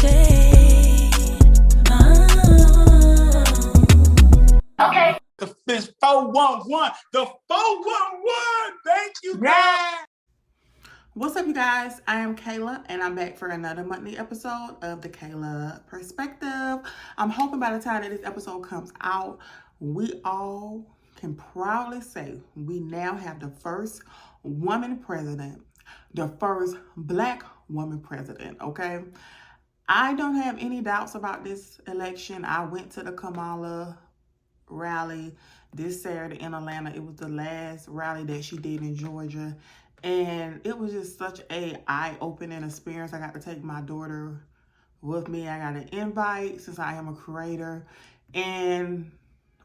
shade. Okay. The fish 411. The 411. Thank you, God. Yeah. What's up, you guys? I am Kayla, and I'm back for another monthly episode of the Kayla Perspective. I'm hoping by the time that this episode comes out, we all can proudly say we now have the first woman president, the first Black woman president, okay? I don't have any doubts about this election. I went to the Kamala rally this Saturday in Atlanta. It was the last rally that she did in Georgia, and it was just such a eye-opening experience. I got to take my daughter with me. I got an invite since I am a creator, and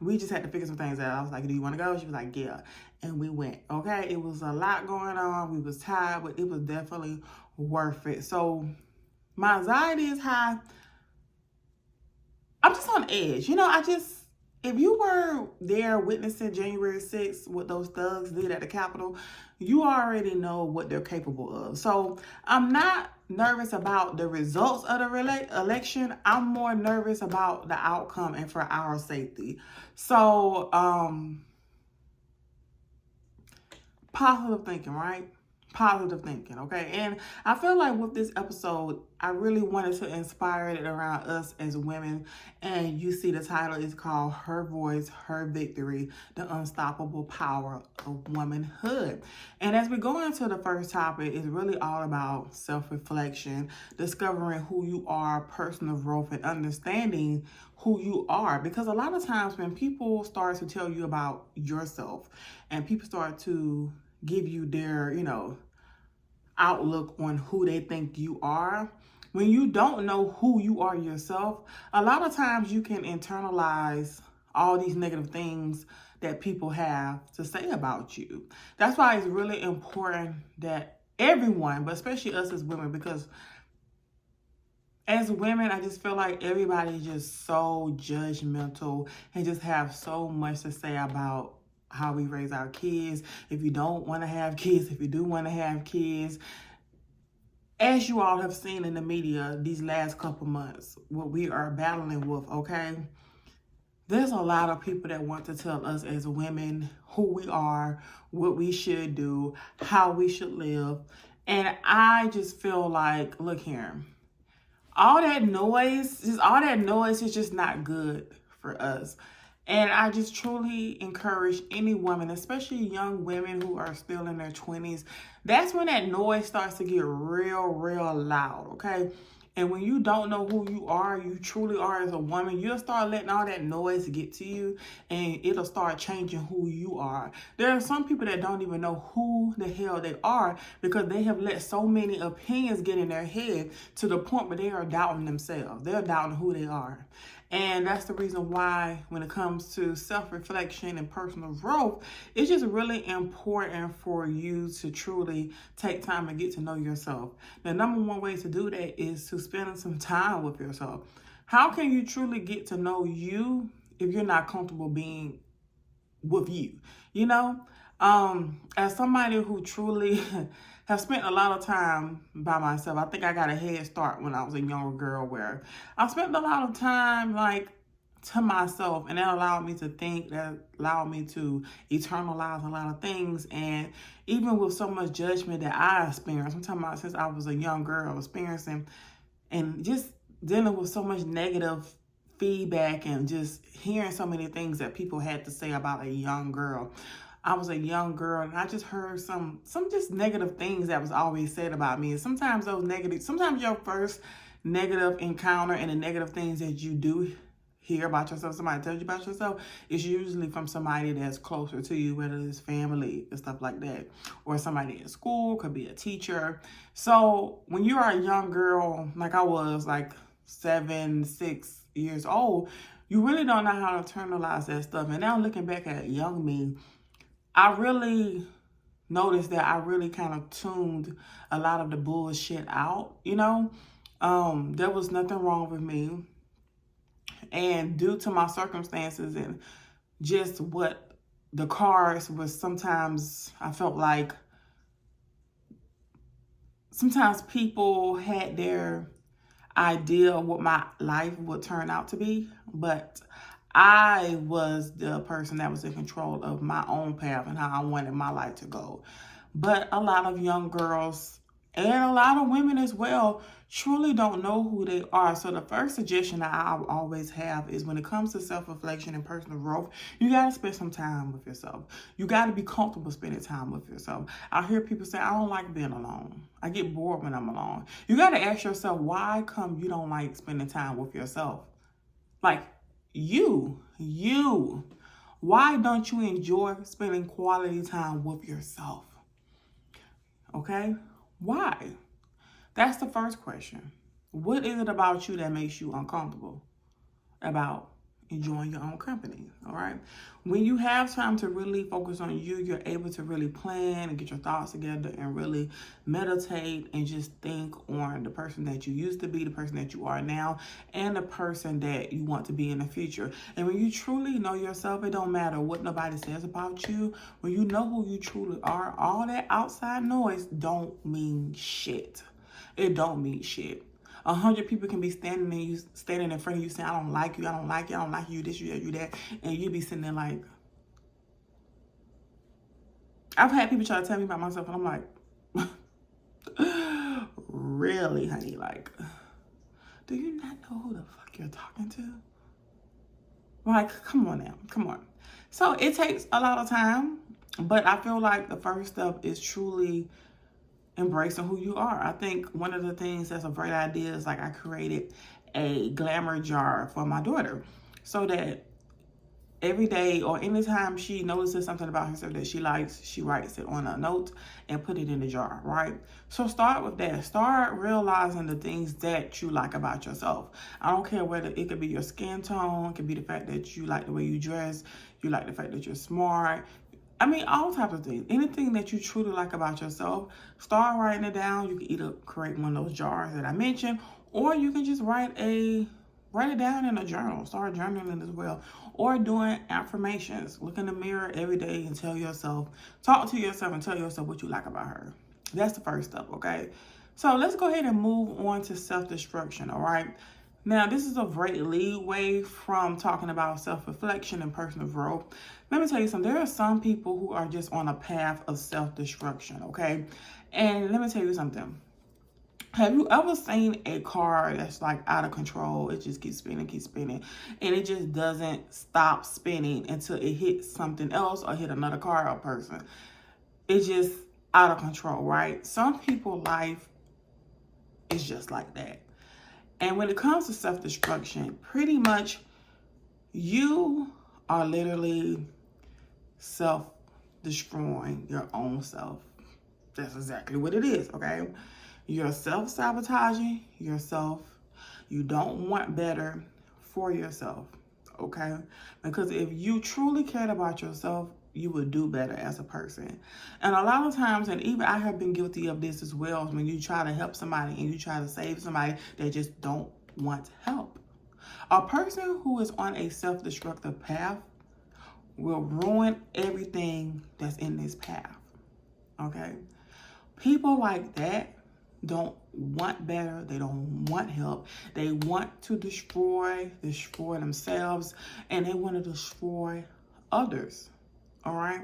we just had to figure some things out. I was like, do you want to go? She was like, yeah. And we went. Okay, it was a lot going on. We was tired, but it was definitely worth it. So my anxiety is high. I'm just on edge. If you were there witnessing January 6th, what those thugs did at the Capitol, you already know what they're capable of. So I'm not nervous about the results of the election. I'm more nervous about the outcome and for our safety. So, positive thinking, right? Positive thinking, okay? And I feel like with this episode, I really wanted to inspire it around us as women. And you see the title is called Her Voice, Her Victory, The Unstoppable Power of Womanhood. And as we go into the first topic, it's really all about self-reflection, discovering who you are, personal growth, and understanding who you are. Because a lot of times when people start to tell you about yourself and people start to give you their, outlook on who they think you are, when you don't know who you are yourself, a lot of times you can internalize all these negative things that people have to say about you. That's why it's really important that everyone, but especially us as women, because as women, I just feel like everybody's just so judgmental and just have so much to say about how we raise our kids, if you don't want to have kids, if you do want to have kids. As you all have seen in the media these last couple months, what we are battling with, okay? There's a lot of people that want to tell us as women who we are, what we should do, how we should live. And I just feel like, look here, all that noise is just not good for us. And I just truly encourage any woman, especially young women who are still in their 20s, that's when that noise starts to get real, real loud, okay? And when you don't know who you truly are as a woman, you'll start letting all that noise get to you and it'll start changing who you are. There are some people that don't even know who the hell they are because they have let so many opinions get in their head to the point where they are doubting themselves. They're doubting who they are. And that's the reason why when it comes to self-reflection and personal growth, it's just really important for you to truly take time and get to know yourself. The number one way to do that is to spend some time with yourself. How can you truly get to know you if you're not comfortable being with you? As somebody who truly have spent a lot of time by myself, I think I got a head start when I was a younger girl where I spent a lot of time to myself, and that allowed me to think, that allowed me to internalize a lot of things. And even with so much judgment that I experienced, I'm talking about since I was a young girl experiencing and just dealing with so much negative feedback and just hearing so many things that people had to say about a young girl. I was a young girl and I just heard some just negative things that was always said about me. And sometimes your first negative encounter and the negative things that you do hear about yourself, somebody tells you about yourself, is usually from somebody that's closer to you, whether it's family and stuff like that, or somebody in school, could be a teacher. So when you are a young girl, like I was, like 6 years old, you really don't know how to internalize that stuff. And now looking back at young me, I really noticed that I really kind of tuned a lot of the bullshit out, There was nothing wrong with me. And due to my circumstances and just what the cards was, sometimes I felt like sometimes people had idea of what my life would turn out to be, but I was the person that was in control of my own path and how I wanted my life to go. But a lot of young girls and a lot of women as well truly don't know who they are. So the first suggestion that I always have is when it comes to self-reflection and personal growth, you got to spend some time with yourself. You got to be comfortable spending time with yourself. I hear people say, I don't like being alone. I get bored when I'm alone. You got to ask yourself, why come you don't like spending time with yourself? Like you, why don't you enjoy spending quality time with yourself? Okay? Why? That's the first question. What is it about you that makes you uncomfortable about enjoying your own company? All right. When you have time to really focus on you, you're able to really plan and get your thoughts together and really meditate and just think on the person that you used to be, the person that you are now, and the person that you want to be in the future. And when you truly know yourself, it don't matter what nobody says about you. When you know who you truly are, all that outside noise don't mean shit. It don't mean shit. 100 people can be standing in front of you saying, I don't like you, I don't like you, I don't like you, this, you that, and you be sitting there like, I've had people try to tell me about myself, and I'm like, really, honey? Like, do you not know who the fuck you're talking to? Like, come on now, come on. So it takes a lot of time, but I feel like the first step is truly embracing who you are. I think one of the things that's a great idea is like I created a glamour jar for my daughter so that every day or anytime she notices something about herself that she likes, she writes it on a note and put it in the jar, right? So start with that. Start realizing the things that you like about yourself. I don't care whether it could be your skin tone, it could be the fact that you like the way you dress, you like the fact that you're smart. I mean, all types of things. Anything that you truly like about yourself, start writing it down. You can either create one of those jars that I mentioned, or you can just write it down in a journal. Start journaling as well. Or doing affirmations. Look in the mirror every day and talk to yourself and tell yourself what you like about her. That's the first step, okay? So let's go ahead and move on to self-destruction, all right? Now, this is a great leeway from talking about self-reflection and personal growth. Let me tell you something. There are some people who are just on a path of self-destruction, okay? And let me tell you something. Have you ever seen a car that's like out of control? It just keeps spinning, and it just doesn't stop spinning until it hits something else or hit another car or person. It's just out of control, right? Some people's life is just like that. And when it comes to self-destruction, pretty much you are literally self-destroying your own self. That's exactly what it is, okay? You're self-sabotaging yourself. You don't want better for yourself, okay? Because if you truly cared about yourself, you would do better as a person. And a lot of times, and even I have been guilty of this as well, when you try to help somebody and you try to save somebody, they just don't want help. A person who is on a self-destructive path will ruin everything that's in this path, okay? People like that don't want better. They don't want help. They want to destroy themselves, and they want to destroy others. All right?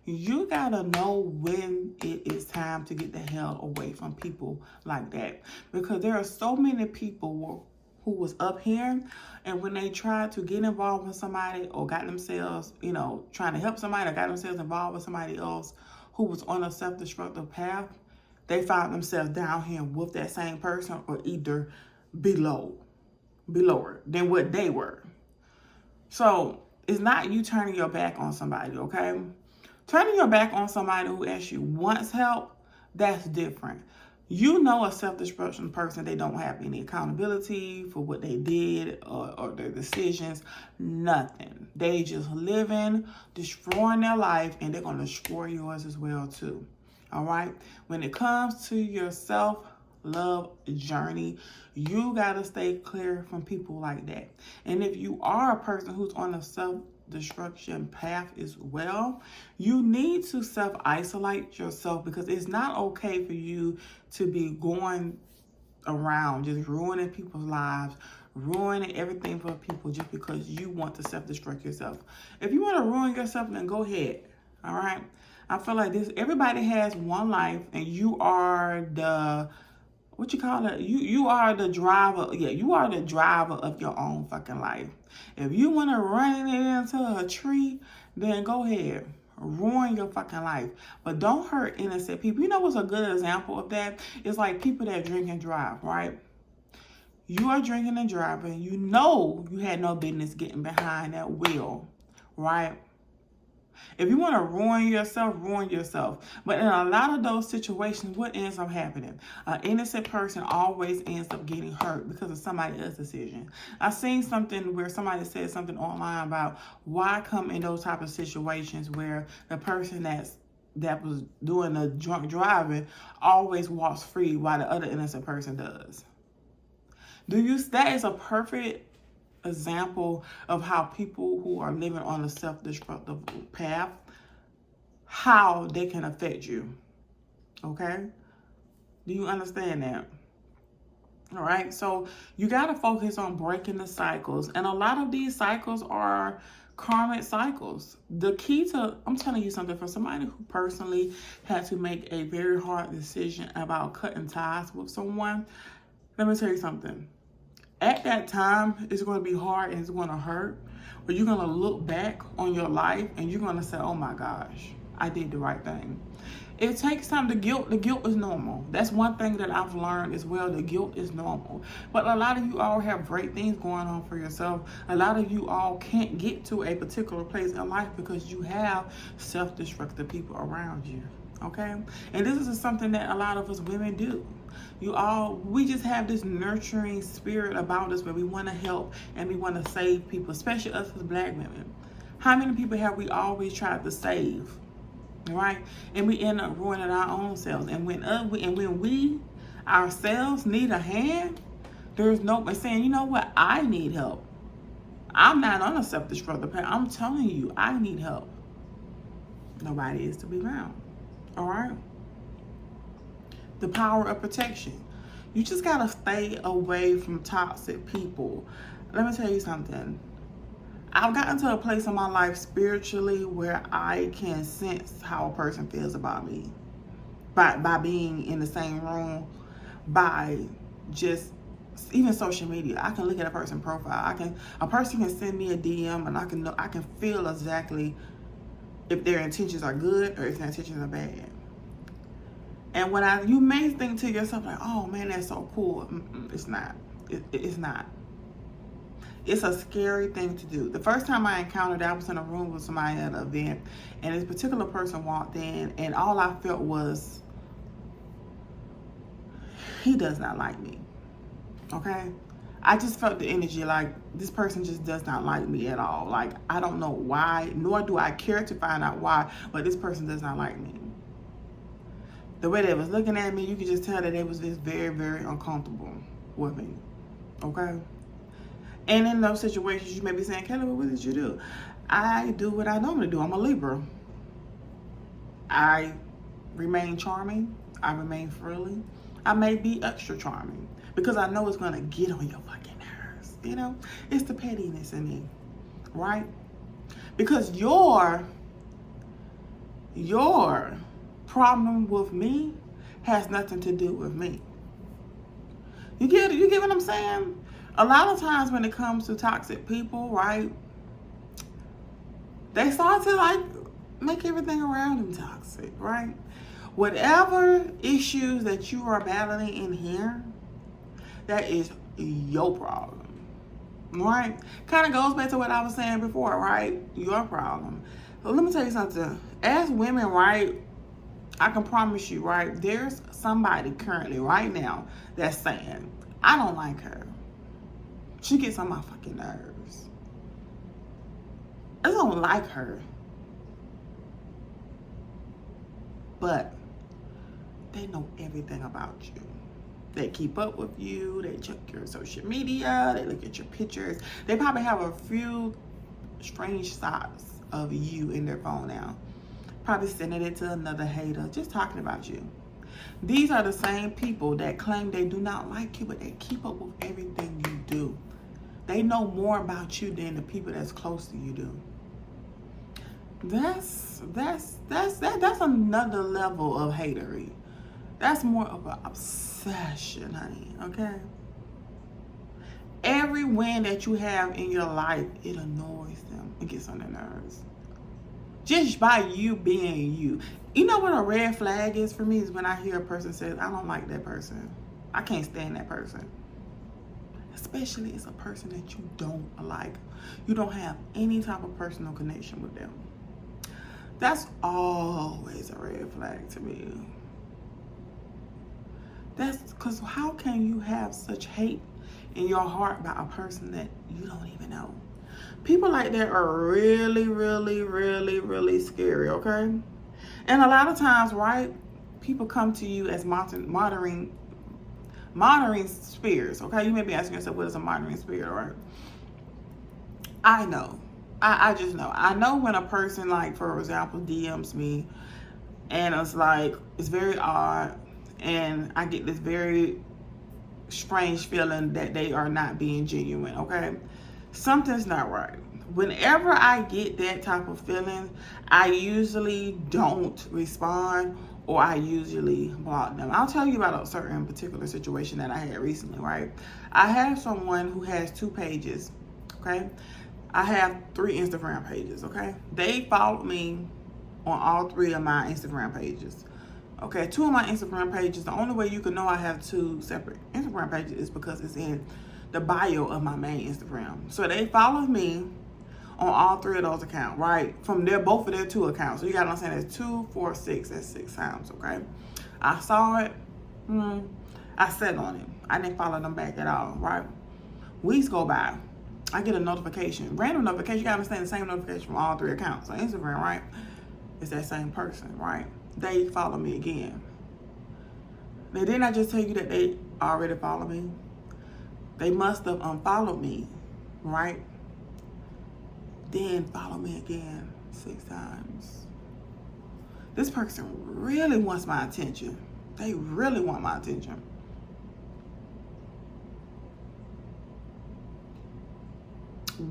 You gotta know when it is time to get the hell away from people like that, because there are so many people who was up here, and when they tried to get involved with somebody or got themselves, trying to help somebody or got themselves involved with somebody else who was on a self-destructive path, they found themselves down here with that same person or either below than what they were. So it's not you turning your back on somebody, okay? Turning your back on somebody who actually wants help, that's different. You know a self-destruction person, they don't have any accountability for what they did or their decisions, nothing. They just living, destroying their life, and they're going to destroy yours as well too. All right? When it comes to your self-love journey, you got to stay clear from people like that. And if you are a person who's on a self-destruction path as well, you need to self-isolate yourself, because it's not okay for you to be going around, just ruining people's lives, ruining everything for people just because you want to self-destruct yourself. If you want to ruin yourself, then go ahead. All right. I feel like this. Everybody has one life, and you are the what you call it? You are the driver. Yeah, you are the driver of your own fucking life. If you want to run it into a tree, then go ahead. Ruin your fucking life. But don't hurt innocent people. You know what's a good example of that? It's like people that drink and drive, right? You are drinking and driving. You know you had no business getting behind that wheel, right? If you want to ruin yourself, ruin yourself. But in a lot of those situations, what ends up happening? An innocent person always ends up getting hurt because of somebody else's decision. I've seen something where somebody said something online about why come in those type of situations where the person that was doing the drunk driving always walks free while the other innocent person does. That is a perfect example of how people who are living on a self-destructive path, how they can affect you. Okay? Do you understand that? All right, so you got to focus on breaking the cycles, and a lot of these cycles are karmic cycles. The key to, I'm telling you something, for somebody who personally had to make a very hard decision about cutting ties with someone, let me tell you something. At that time, it's going to be hard and it's going to hurt, but you're going to look back on your life and you're going to say, oh my gosh, I did the right thing. It takes time. The guilt is normal. That's one thing that I've learned as well. The guilt is normal. But a lot of you all have great things going on for yourself. A lot of you all can't get to a particular place in life because you have self-destructive people around you. Okay? And this is something that a lot of us women do. We just have this nurturing spirit about us where we want to help and we want to save people, especially us as black women. How many people have we always tried to save, right? And we end up ruining our own selves. And when we ourselves need a hand, there's no saying, you know what, I need help. I'm not on a self-destructive path. I'm telling you, I need help. Nobody is to be found. All right? The power of protection. You just gotta stay away from toxic people. Let me tell you something. I've gotten to a place in my life spiritually where I can sense how a person feels about me by being in the same room, by just even social media. I can look at a person's profile. A person can send me a DM and I can feel exactly if their intentions are good or if their intentions are bad. And you may think to yourself like, oh man, that's so cool. It's not. It's not. It's a scary thing to do. The first time I encountered it, I was in a room with somebody at an event, and this particular person walked in, and all I felt was, he does not like me. Okay? I just felt the energy like this person just does not like me at all. Like, I don't know why, nor do I care to find out why, but this person does not like me. The way they was looking at me, you could just tell that they was just very, very uncomfortable with me. Okay? And in those situations, you may be saying, Kayla, what did you do? I do what I normally do. I'm a Libra. I remain charming. I remain friendly. I may be extra charming because I know it's going to get on your fucking nerves. You know? It's the pettiness in me. Right? Because your problem with me has nothing to do with me. You get what I'm saying? A lot of times when it comes to toxic people, right, they start to like make everything around them toxic, right? Whatever issues that you are battling in here, that is your problem, right? Kind of goes back to what I was saying before, right? Your problem. So let me tell you something. As women, right, I can promise you, right, there's somebody currently right now that's saying, I don't like her. She gets on my fucking nerves. I don't like her. But they know everything about you. They keep up with you. They check your social media. They look at your pictures. They probably have a few strange shots of you in their phone now. Probably sending it to another hater, just talking about you. These are the same people that claim they do not like you, but they keep up with everything you do. They know more about you than the people that's close to you do. That's another level of hatery. That's more of an obsession, honey, okay? Every win that you have in your life, it annoys them. It gets on their nerves. Just by you being you. You know what a red flag is for me is when I hear a person say, I don't like that person. I can't stand that person. Especially it's a person that you don't like. You don't have any type of personal connection with them. That's always a red flag to me. That's because how can you have such hate in your heart about a person that you don't even know? People like that are really, really, really, really scary, okay? And a lot of times, right, people come to you as monitoring spirits, okay? You may be asking yourself, what is a monitoring spirit, right? I know. I just know. I know when a person, like, for example, DMs me, and it's like, it's very odd, and I get this very strange feeling that they are not being genuine, okay? Something's not right. Whenever I get that type of feeling, I usually don't respond, or I usually block them. I'll tell you about a certain particular situation that I had recently, right? I have someone who has 2 pages, okay? I have 3 Instagram pages, okay? They followed me on all 3 of my Instagram pages. Okay, 2 of my Instagram pages, the only way you can know I have 2 separate Instagram pages is because it's in the bio of my main Instagram. So they followed me on all 3 of those accounts, right? From both of their 2 accounts. So you gotta understand that's 2, 4, 6, that's 6 times, okay? I saw it, I sat on it. I didn't follow them back at all, right? Weeks go by. I get a notification, random notification. You gotta understand the same notification from all 3 accounts on Instagram, right? It's that same person, right? They follow me again. Now, didn't I just tell you that they already follow me? They must have unfollowed me, right? Then follow me again 6 times. This person really wants my attention. They really want my attention.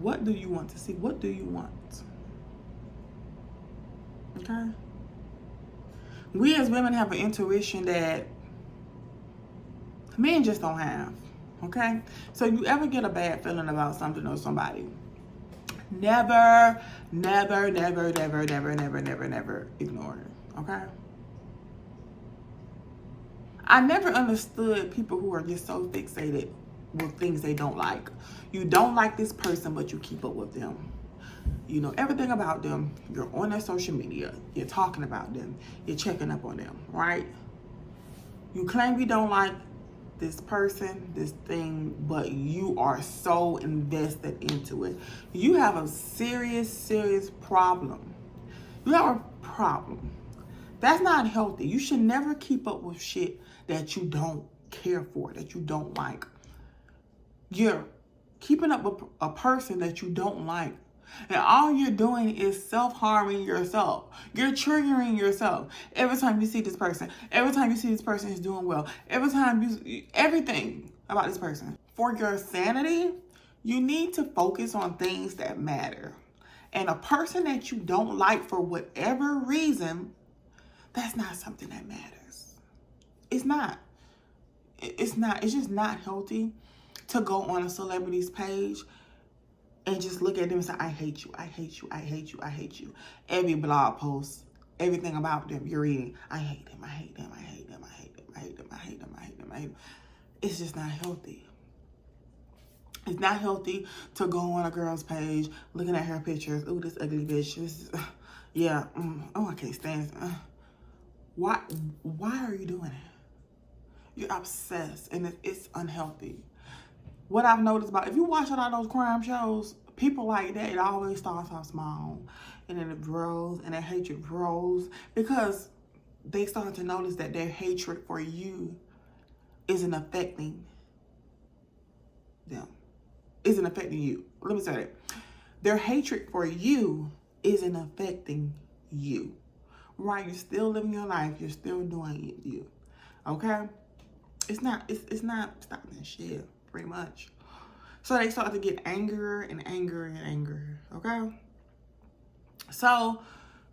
What do you want to see? What do you want? Okay? We as women have an intuition that men just don't have, okay? So you ever get a bad feeling about something or somebody, never, never, never, never, never, never, never, never ignore it, okay? I never understood people who are just so fixated with things they don't like. You don't like this person, but you keep up with them. You know everything about them. You're on their social media. You're talking about them. You're checking up on them, right? You claim you don't like this person, this thing, but you are so invested into it. You have a serious, serious problem. You have a problem. That's not healthy. You should never keep up with shit that you don't care for, that you don't like. You're keeping up with a person that you don't like. And all you're doing is self-harming yourself. You're triggering yourself. Every time you see this person, every time you see this person is doing well, every time everything about this person. For your sanity, you need to focus on things that matter. And a person that you don't like for whatever reason, that's not something that matters. It's not. It's not. It's just not healthy to go on a celebrity's page and just look at them and say, I hate you, I hate you, I hate you, I hate you. Every blog post, everything about them, you're reading, I hate them, I hate them, I hate them, I hate them, I hate them, I hate them, I hate them, I hate them. It's just not healthy. It's not healthy to go on a girl's page, looking at her pictures. Ooh, this ugly bitch. This is, yeah. Oh, I can't stand it. Why are you doing it? You're obsessed, and it's unhealthy. What I've noticed about, if you watch a lot of those crime shows, people like that, it always starts off small, and then it grows, and their hatred grows, because they start to notice that their hatred for you isn't affecting them, isn't affecting you. Let me say that. Their hatred for you isn't affecting you, right? You're still living your life. You're still doing you. Okay? It's not stopping that shit, pretty much. So they start to get angrier and angrier and angrier. Okay? So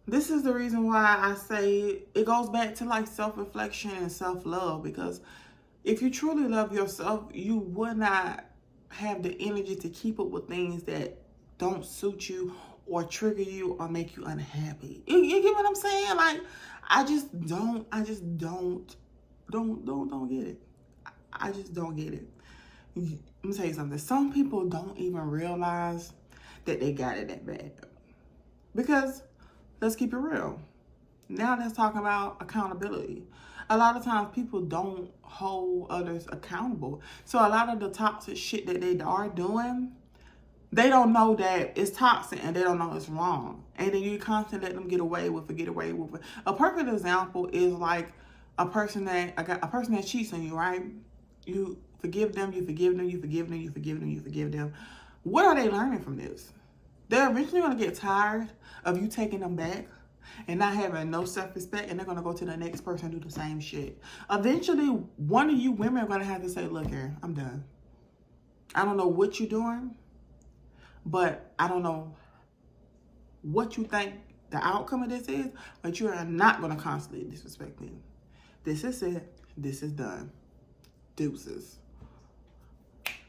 this is the reason why I say it goes back to like self-reflection and self-love, because if you truly love yourself, you would not have the energy to keep up with things that don't suit you or trigger you or make you unhappy. You get what I'm saying? Like, I just don't get it. I just don't get it. Let me tell you something. Some people don't even realize that they got it that bad. Because, let's keep it real. Now let's talk about accountability. A lot of times people don't hold others accountable. So a lot of the toxic shit that they are doing, they don't know that it's toxic and they don't know it's wrong. And then you constantly let them get away with it. A perfect example is like a person that cheats on you, right? You forgive them. What are they learning from this? They're eventually going to get tired of you taking them back and not having no self-respect, and they're going to go to the next person and do the same shit. Eventually, one of you women are going to have to say, look here, I'm done. I don't know what you're doing, but I don't know what you think the outcome of this is, but you are not going to constantly disrespect me. This is it. This is done. Deuces.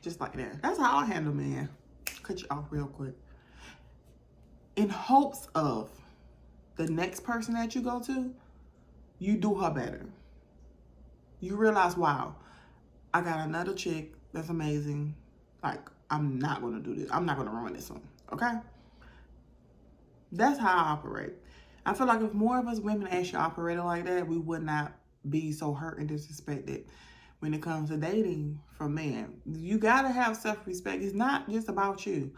Just like that. That's how I handle men. Cut you off real quick. In hopes of the next person that you go to, you do her better. You realize, wow, I got another chick that's amazing. Like, I'm not going to do this. I'm not going to ruin this one. Okay? That's how I operate. I feel like if more of us women actually operated like that, we would not be so hurt and disrespected when it comes to dating for men. You got to have self-respect. It's not just about you.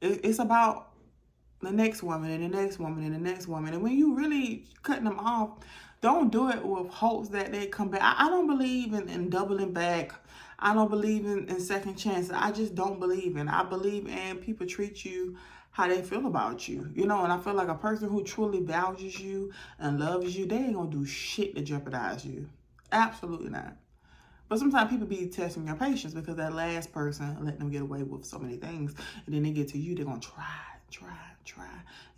It's about the next woman and the next woman and the next woman. And when you really cutting them off, don't do it with hopes that they come back. I don't believe in doubling back. I don't believe in second chances. I just don't believe in. I believe in people treat you how they feel about you. You know, and I feel like a person who truly values you and loves you, they ain't gonna do shit to jeopardize you. Absolutely not. But sometimes people be testing your patience because that last person let them get away with so many things. And then they get to you, they're going to try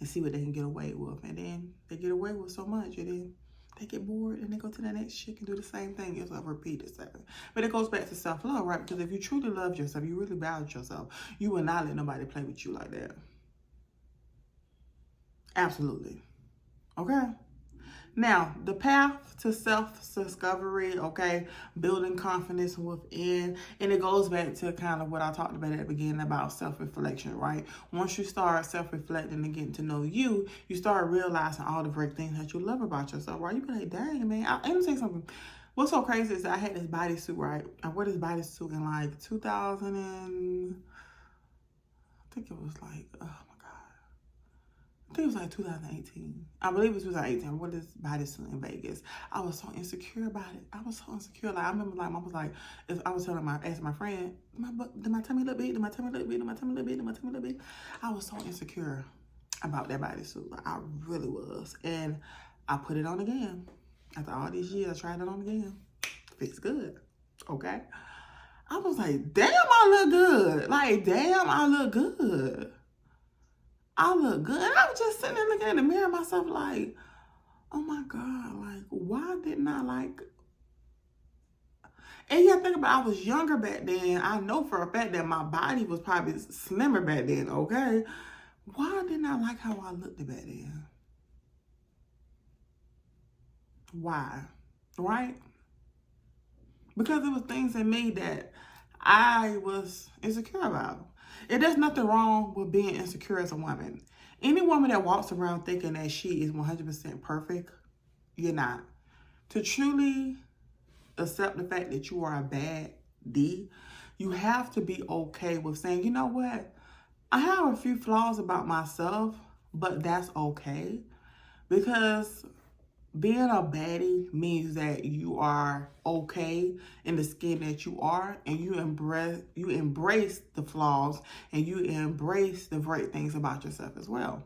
and see what they can get away with. And then they get away with so much. And then they get bored and they go to the next chick and do the same thing. It's a repeated cycle. But it goes back to self-love, right? Because if you truly love yourself, you really value yourself, you will not let nobody play with you like that. Absolutely. Okay? Now, the path to self-discovery, okay, building confidence within, and it goes back to kind of what I talked about at the beginning about self-reflection, right? Once you start self-reflecting and getting to know you, you start realizing all the great things that you love about yourself, right? You be like, dang, man, let me say something. What's so crazy is that I had this bodysuit, right? I wore this bodysuit in like 2000 and, I think it was like, I think it was like 2018. I believe it was 2018. I wore this bodysuit in Vegas. I was so insecure about it. I was so insecure. Like, I remember, like, Mom was like, if I was asking my friend, did my tummy look big? Did my tummy look big? Did my tummy look big? Did my tummy look big? I was so insecure about that bodysuit. Like, I really was. And I put it on again. After all these years, I tried it on again. Fits good. Okay? I was like, damn, I look good. Like, damn, I look good. I look good. And I was just sitting there looking in the mirror myself like, oh my God, like, why didn't I like... And yeah, think about it, I was younger back then. I know for a fact that my body was probably slimmer back then, okay? Why didn't I like how I looked back then? Why? Right? Because it was things in me that I was insecure about. And there's nothing wrong with being insecure as a woman. Any woman that walks around thinking that she is 100% perfect, you're not. To truly accept the fact that you are a bad D, you have to be okay with saying, you know what? I have a few flaws about myself, but that's okay. Because being a baddie means that you are okay in the skin that you are, and you embrace the flaws, and you embrace the great things about yourself as well.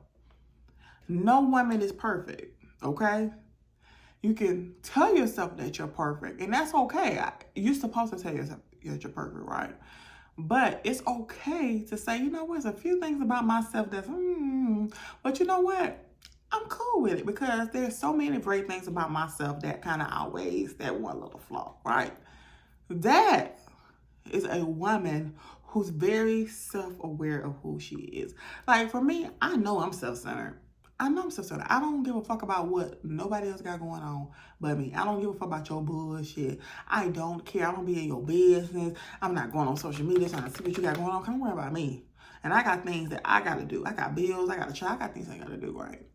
No woman is perfect, okay? You can tell yourself that you're perfect, and that's okay. You're supposed to tell yourself that you're perfect, right? But it's okay to say, you know what, there's a few things about myself that's, but you know what? I'm cool with it because there's so many great things about myself that kind of outweighs that one little flaw, right? That is a woman who's very self-aware of who she is. Like for me, I know I'm self-centered. I know I'm self-centered. I don't give a fuck about what nobody else got going on but me. I don't give a fuck about your bullshit. I don't care. I don't be in your business. I'm not going on social media trying to see what you got going on. Come worry about me. And I got things that I got to do. I got bills. I got to try. I got things I got to do, right?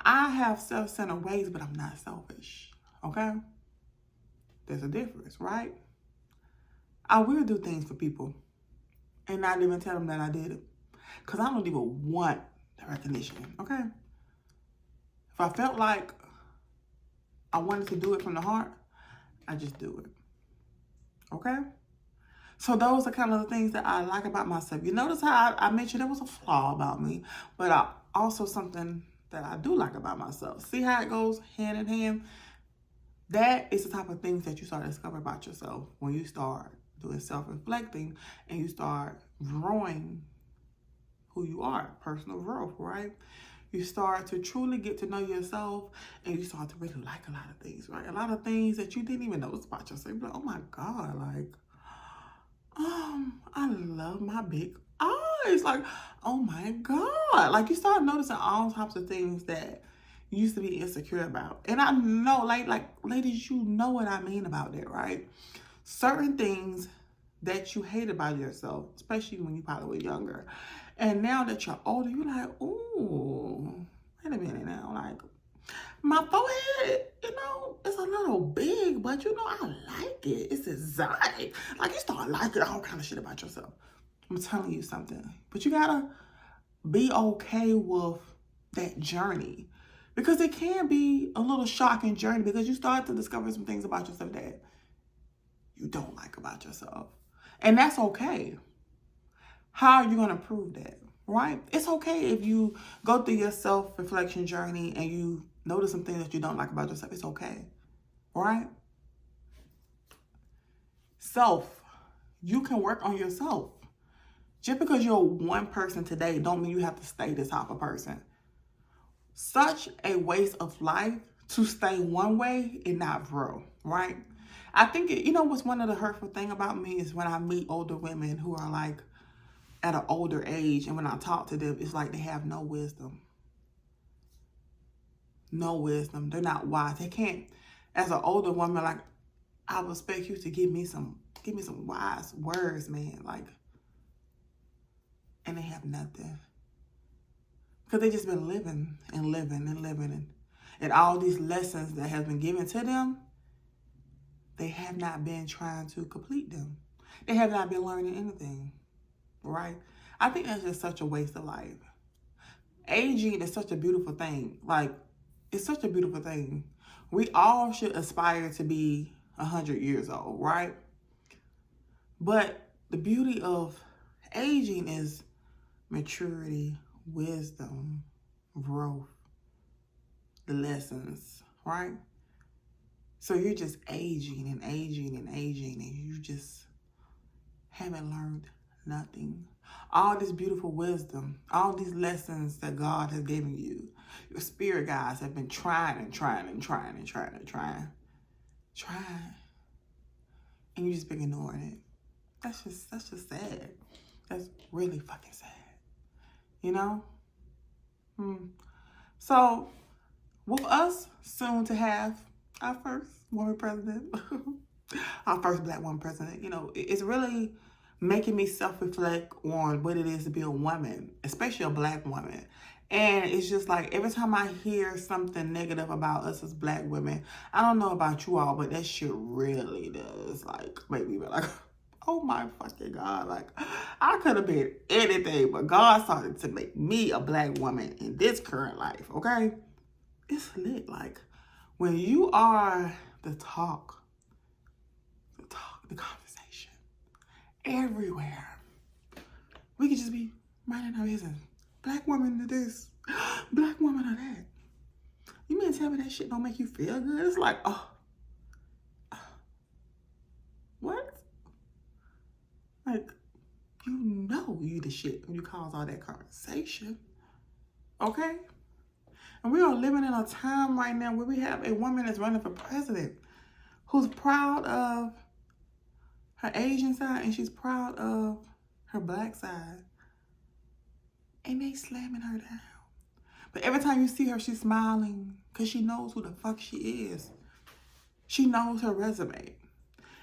I have self-centered ways, but I'm not selfish. Okay? There's a difference, right? I will do things for people and not even tell them that I did it. Because I don't even want the recognition, okay? If I felt like I wanted to do it from the heart, I just do it, okay? So those are kind of the things that I like about myself. You notice how I mentioned there was a flaw about me, but also something that I do like about myself. See how it goes hand in hand? That is the type of things that you start discovering about yourself when you start doing self-reflecting and you start growing who you are, personal growth, right? You start to truly get to know yourself and you start to really like a lot of things, right? A lot of things that you didn't even notice about yourself. You're like, oh my God, like, I love my big eyes. Like, oh my God. Like you start noticing all types of things that you used to be insecure about. And I know, like ladies, you know what I mean about that, right? Certain things that you hate about yourself, especially when you probably were younger. And now that you're older, you're like, ooh, wait a minute now. Like, my forehead, it's a little big, but I like it. It's exotic. Like, you start liking all kind of shit about yourself. I'm telling you something. But you gotta be okay with that journey. Because it can be a little shocking journey because you start to discover some things about yourself that you don't like about yourself. And that's okay. How are you going to prove that, right? It's okay if you go through your self-reflection journey and you notice some things that you don't like about yourself. It's okay, right? You can work on yourself. Just because you're one person today don't mean you have to stay this type of person. Such a waste of life to stay one way and not grow, right? I think, what's one of the hurtful thing about me is when I meet older women who are like at an older age, and when I talk to them, it's like they have no wisdom. No wisdom. They're not wise. They can't, as an older woman, like, I would expect you to give me some wise words, man. Like, and they have nothing. Because they just been living and living and living. And all these lessons that have been given to them, they have not been trying to complete them. They have not been learning anything, right? I think that's just such a waste of life. Aging is such a beautiful thing. Like, it's such a beautiful thing. We all should aspire to be 100 years old, right? But the beauty of aging is maturity, wisdom, growth, the lessons, right? So you're just aging and aging and aging, and you just haven't learned nothing. All this beautiful wisdom, all these lessons that God has given you, your spirit guides have been trying, and you just been ignoring it. That's just sad. That's really fucking sad. So, with us soon to have our first woman president, our first black woman president, it's really making me self-reflect on what it is to be a woman, especially a black woman. And it's just like every time I hear something negative about us as black women, I don't know about you all, but that shit really does like make me be like, oh my fucking God, like I could have been anything, but God started to make me a black woman in this current life, okay? It's lit. Like when you are the talk, the conversation everywhere, we could just be minding our business. Black woman to this, black woman to that. You mean to tell me that shit don't make you feel good? It's like, what? Like, you know you the shit when you cause all that conversation. Okay? And we are living in a time right now where we have a woman that's running for president who's proud of her Asian side and she's proud of her black side. And they slamming her down. But every time you see her, she's smiling because she knows who the fuck she is. She knows her resume.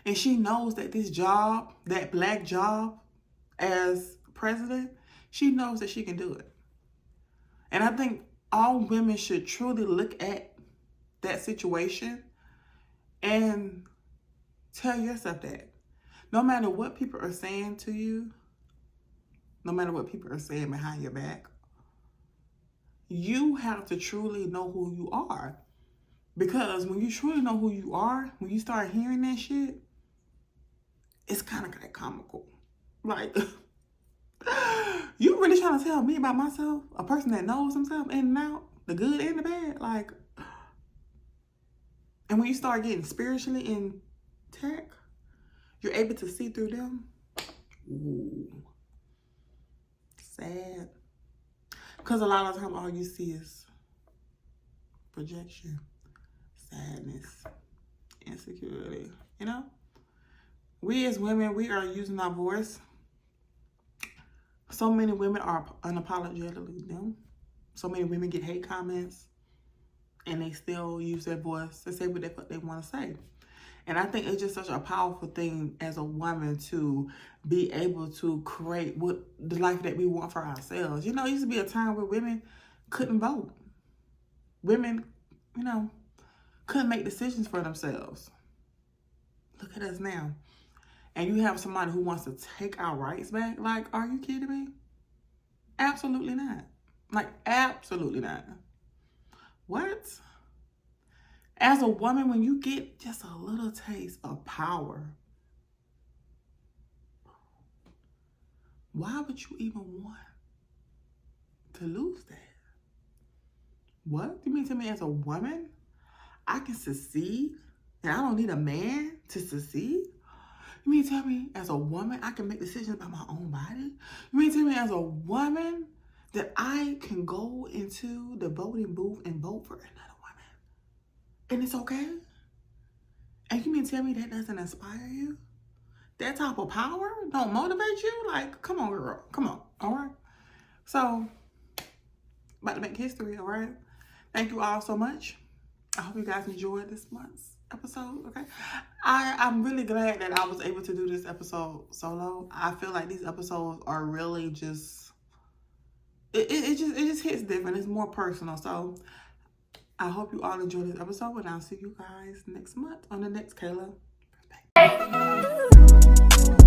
And she knows that this job, that black job as president, she knows that she can do it. And I think all women should truly look at that situation and tell yourself that. No matter what people are saying to you, no matter what people are saying behind your back, you have to truly know who you are. Because when you truly know who you are, when you start hearing that shit, it's kind of like comical. Like, you really trying to tell me about myself? A person that knows himself in and out, the good and the bad? Like, and when you start getting spiritually in tech, you're able to see through them. Ooh. Sad. Because a lot of times all you see is projection, sadness, insecurity, you know? We as women, we are using our voice. So many women are unapologetically them. So many women get hate comments and they still use their voice to say what they want to say. And I think it's just such a powerful thing as a woman to be able to create what the life that we want for ourselves. You know, it used to be a time where women couldn't vote. Women, you know, couldn't make decisions for themselves. Look at us now. And you have somebody who wants to take our rights back. Like, are you kidding me? Absolutely not. Like, absolutely not. What? As a woman, when you get just a little taste of power, why would you even want to lose that? What? You mean to me as a woman, I can succeed and I don't need a man to succeed? You mean to tell me as a woman, I can make decisions about my own body? You mean to tell me as a woman that I can go into the voting booth and vote for another woman? And it's okay? And you mean to tell me that doesn't inspire you? That type of power don't motivate you? Like, come on, girl. Come on. All right? So, about to make history, all right? Thank you all so much. I hope you guys enjoyed this month's episode, okay? I'm really glad that I was able to do this episode solo. I feel like these episodes are really just, it just hits different. It's more personal. So, I hope you all enjoyed this episode, and I'll see you guys next month on the next Kayla Perspective.